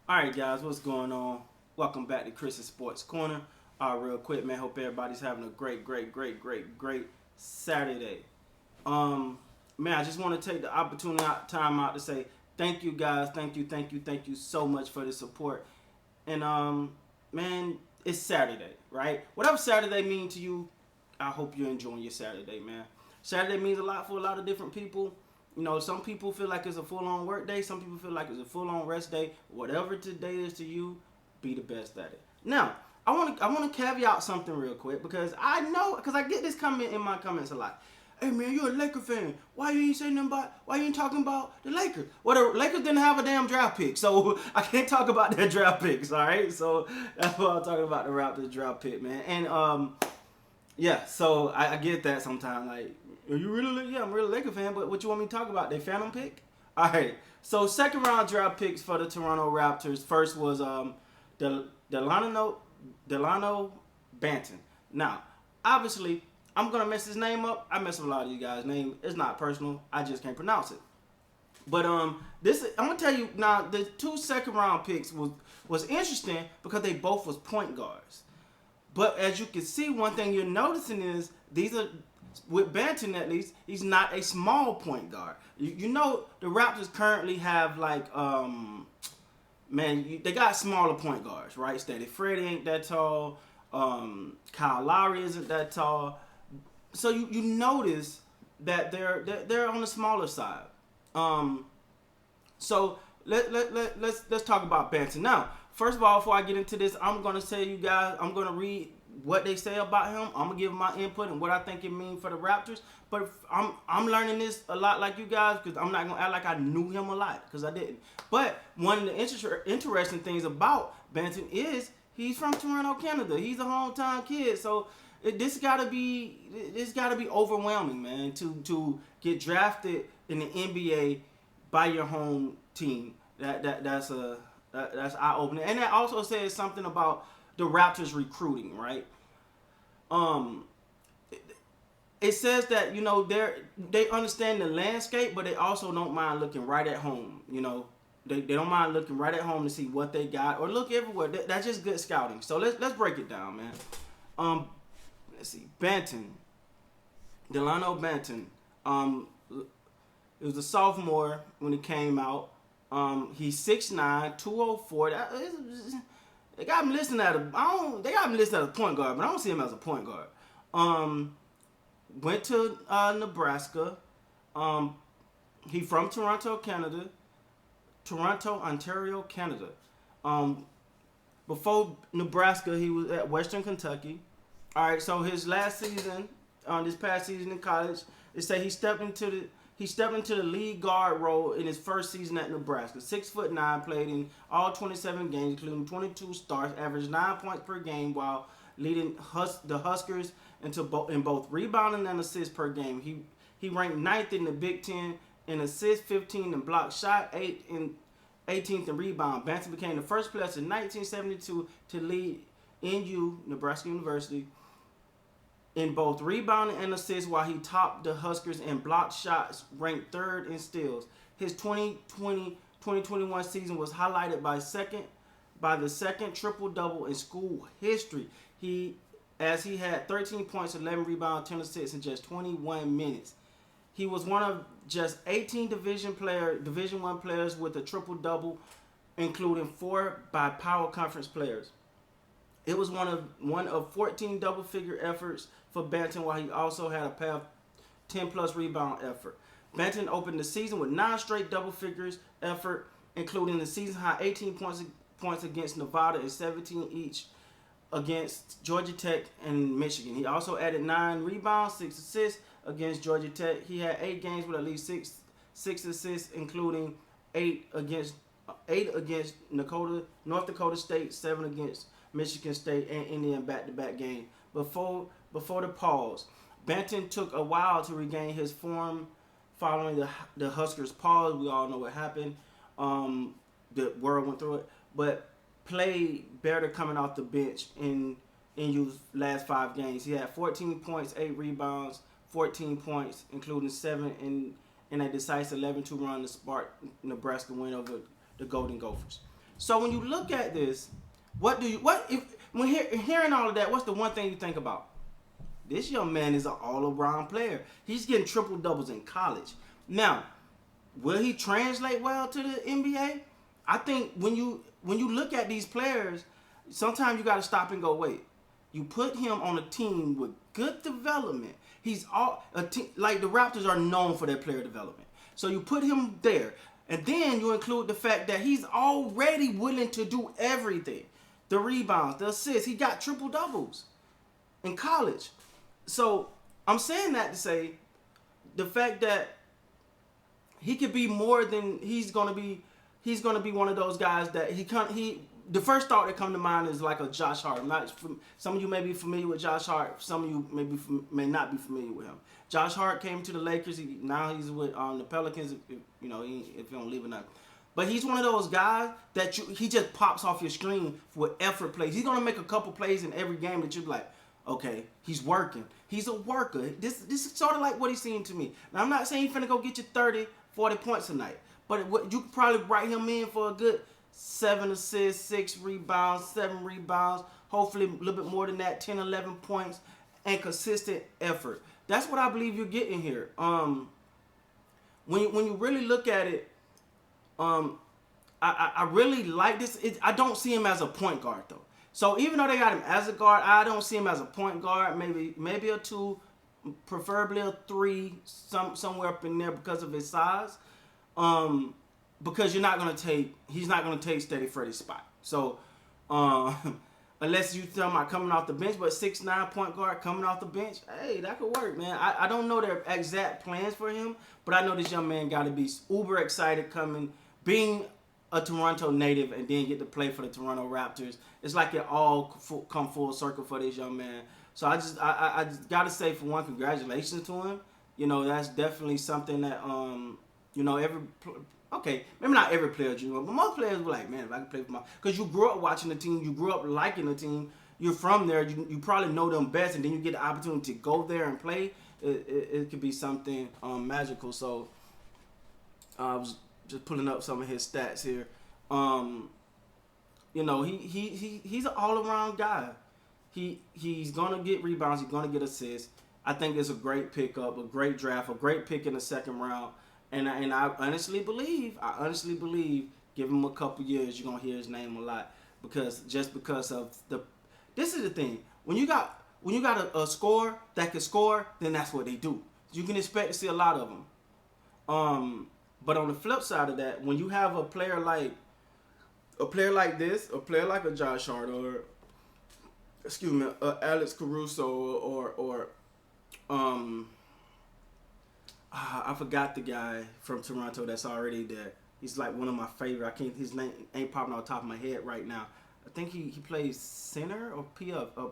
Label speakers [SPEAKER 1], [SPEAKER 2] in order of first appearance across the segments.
[SPEAKER 1] Alright guys, what's going on? Welcome back to Chris's Sports Corner. Real quick, man, hope everybody's having a great Saturday. Man, I just want to take the opportunity time out to say thank you guys, thank you so much for the support. And man, it's Saturday, right? Whatever Saturday means to you, I hope you're enjoying your Saturday, man. Saturday means a lot for a lot of different people. You know, some people feel like it's a full-on work day. Some people feel like it's a full-on rest day. Whatever today is to you, be the best at it. Now, I want to caveat something real quick because I know, because I get this comment in my comments a lot. Hey man, you're a Laker fan. Why you ain't saying nothing about? Why you ain't talking about the Lakers? Well, the Lakers didn't have a damn draft pick, so I can't talk about their draft picks. All right, so that's why I'm talking about the Raptors draft pick, man. And yeah, so I get that sometimes. Like, are you really? Yeah, I'm really a Laker fan, but what you want me to talk about? They phantom pick? All right. So second round draft picks for the Toronto Raptors. First was Dalano Banton. Now, obviously, I'm gonna mess his name up. I mess up a lot of you guys' name. It's not personal. I just can't pronounce it. But this I'm gonna tell you now. The two second round picks was interesting because they both was point guards. But as you can see, one thing you're noticing is these are, with Banton at least, he's not a small point guard. You know the Raptors currently have like they got smaller point guards, right? Steady Freddie ain't that tall. Kyle Lowry isn't that tall. So you notice that they're on the smaller side. So let's talk about Banton now. First of all, before I get into this, I'm gonna tell you guys, I'm gonna read what they say about him. I'm gonna give my input and what I think it means for the Raptors. But I'm learning this a lot like you guys because I'm not gonna act like I knew him a lot because I didn't. But one of the interesting things about Banton is he's from Toronto, Canada. He's a hometown kid, so this gotta be overwhelming, man, to get drafted in the NBA by your home team. That's eye opening, and that also says something about the Raptors recruiting, right? It says that they understand the landscape, but they also don't mind looking right at home. They don't mind looking right at home to see what they got or look everywhere. That's just good scouting. So let's break it down, man. Let's see, Dalano Banton. It was a sophomore when he came out. He's 6'9", 204. They got him listed at they got him listed as a point guard, but I don't see him as a point guard. Went to Nebraska. He from Toronto, Canada. Toronto, Ontario, Canada. Before Nebraska, he was at Western Kentucky. All right, so his last season, this past season in college, they say he stepped into the lead guard role in his first season at Nebraska. 6'9", played in all 27 games, including 22 starts, averaged 9 points per game while leading the Huskers in both rebounding and assists per game. He ranked 9th in the Big Ten in assists, 15 in block shot, 18th in rebound. Banton became the first player in 1972 to lead Nebraska University, in both rebounding and assists, while he topped the Huskers in block shots, ranked 3rd in steals. His 2020-2021 season was highlighted by the second triple-double in school history. He had 13 points, 11 rebounds, 10 assists in just 21 minutes. He was one of just 18 Division I players with a triple-double, including 4 by Power Conference players. It was one of 14 double-figure efforts for Banton, while he also had a pair of 10-plus rebound effort. Banton opened the season with 9 straight double figures effort, including the season-high 18 points against Nevada and 17 each against Georgia Tech and Michigan. He also added 9 rebounds, 6 assists against Georgia Tech. He had 8 games with at least six assists, including 8 against North Dakota State, 7 against Michigan State and Indiana back-to-back game. Before the pause, Banton took a while to regain his form following the Huskers' pause. We all know what happened. The world went through it, but played better coming off the bench in NU's last 5 games. He had 14 points, 8 rebounds, 14 points, including 7 in a decisive 11-2 run to spark Nebraska win over the Golden Gophers. So when you look at this, what if when hearing all of that, what's the one thing you think about? This young man is an all-around player. He's getting triple doubles in college. Now, will he translate well to the NBA? I think when you look at these players, sometimes you got to stop and go, wait. You put him on a team with good development. He's all a team like the Raptors are known for their player development. So you put him there, and then you include the fact that he's already willing to do everything. The rebounds, the assists. He got triple doubles in college. So I'm saying that to say the fact that he could be more than he's gonna be one of those guys that the first thought that come to mind is like a Josh Hart. Some of you may be familiar with Josh Hart. Some of you may not be familiar with him. Josh Hart came to the Lakers. Now he's with the Pelicans. If you don't leave or nothing. But he's one of those guys that he just pops off your screen with effort plays. He's gonna make a couple plays in every game that you're like, okay, he's working. He's a worker. This is sort of like what he's seeing to me. Now, I'm not saying he's finna go get you 30, 40 points tonight. But you could probably write him in for a good 7 assists, 6 rebounds, 7 rebounds. Hopefully a little bit more than that, 10, 11 points, and consistent effort. That's what I believe you're getting here. When you really look at it, I really like this. I don't see him as a point guard, though. So even though they got him as a guard, I don't see him as a point guard. Maybe a 2, preferably a 3, somewhere up in there because of his size. Because he's not gonna take Steady Freddy's spot. So unless you tell me coming off the bench, but 6'9" point guard coming off the bench, hey, that could work, man. I don't know their exact plans for him, but I know this young man got to be uber excited being a Toronto native and then get to play for the Toronto Raptors. It's like it all come full circle for this young man. So I just got to say, for one, congratulations to him. That's definitely something that maybe not every player dream, but most players were like, man, if I could play for because you grew up watching the team, you grew up liking the team, you're from there, you probably know them best, and then you get the opportunity to go there and play. It could be something magical. So I was just pulling up some of his stats here. He's an all-around guy. He's gonna get rebounds, he's gonna get assists. I think it's a great pickup, a great draft, a great pick in the second round. And I honestly believe, give him a couple years, you're gonna hear his name a lot because of this is the thing. When you got a scorer that can score, then that's what they do. You can expect to see a lot of them. But on the flip side of that, when you have a player like this, a player like a Josh Hart or Alex Caruso or I forgot the guy from Toronto that's already there. He's like one of my favorite. His name ain't popping on the top of my head right now. I think he plays center or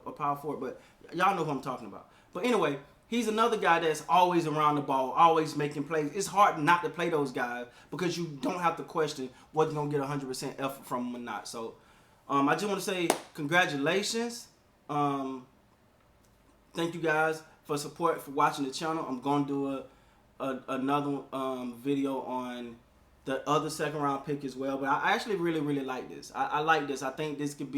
[SPEAKER 1] a power forward, but y'all know who I'm talking about. But anyway, he's another guy that's always around the ball, always making plays. It's hard not to play those guys because you don't have to question whether you're going to get 100% effort from them or not. So I just want to say congratulations. Thank you guys for support, for watching the channel. I'm going to do another video on the other second round pick as well. But I actually really, really like this. I like this. I think this could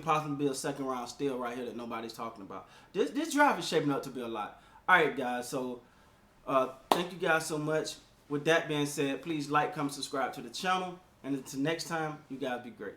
[SPEAKER 1] possibly be a second round steal right here that nobody's talking about. This draft is shaping up to be a lot. All right, guys. So thank you guys so much. With that being said, please like, comment, subscribe to the channel. And until next time, you guys be great.